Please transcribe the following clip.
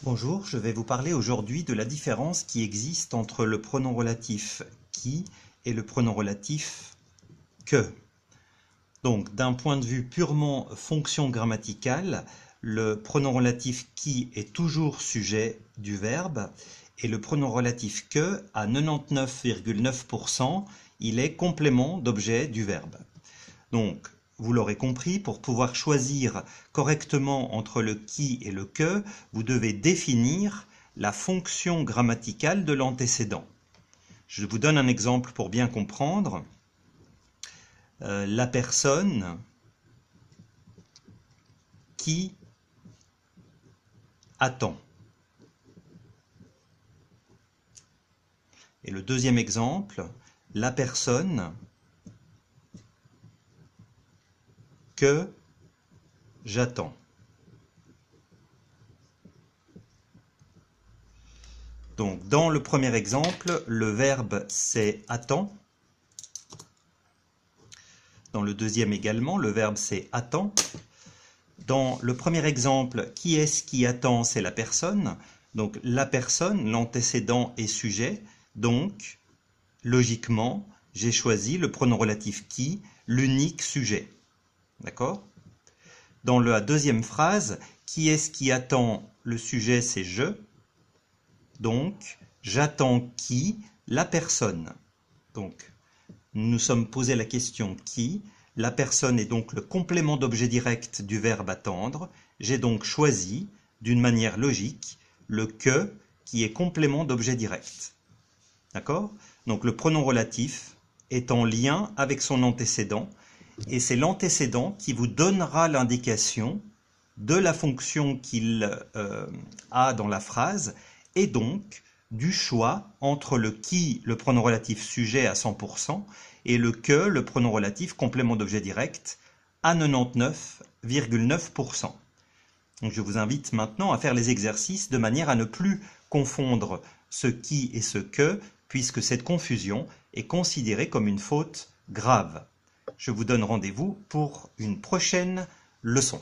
Bonjour, je vais vous parler aujourd'hui de la différence qui existe entre le pronom relatif qui et le pronom relatif que. Donc, d'un point de vue purement fonction grammaticale, le pronom relatif qui est toujours sujet du verbe et le pronom relatif que, à 99,9%, il est complément d'objet du verbe. Donc, vous l'aurez compris, pour pouvoir choisir correctement entre le qui et le que, vous devez définir la fonction grammaticale de l'antécédent. Je vous donne un exemple pour bien comprendre. La personne qui attend. Et le deuxième exemple, la personne que j'attends. Donc, dans le premier exemple, le verbe c'est attend. Dans le deuxième également, le verbe c'est attend. Dans le premier exemple, qui est-ce qui attend? C'est la personne. Donc, la personne, l'antécédent est sujet. Donc, logiquement, j'ai choisi le pronom relatif qui, l'unique sujet. D'accord? Dans la deuxième phrase, qui est-ce qui attend? Le sujet, c'est je. Donc, j'attends qui? La personne. Donc, nous nous sommes posé la question qui. La personne est donc le complément d'objet direct du verbe attendre. J'ai donc choisi, d'une manière logique, le que qui est complément d'objet direct. D'accord? Donc, le pronom relatif est en lien avec son antécédent. Et c'est l'antécédent qui vous donnera l'indication de la fonction qu'il a dans la phrase et donc du choix entre le qui, le pronom relatif sujet à 100%, et le que, le pronom relatif complément d'objet direct à 99,9%. Donc je vous invite maintenant à faire les exercices de manière à ne plus confondre ce qui et ce que, puisque cette confusion est considérée comme une faute grave. Je vous donne rendez-vous pour une prochaine leçon.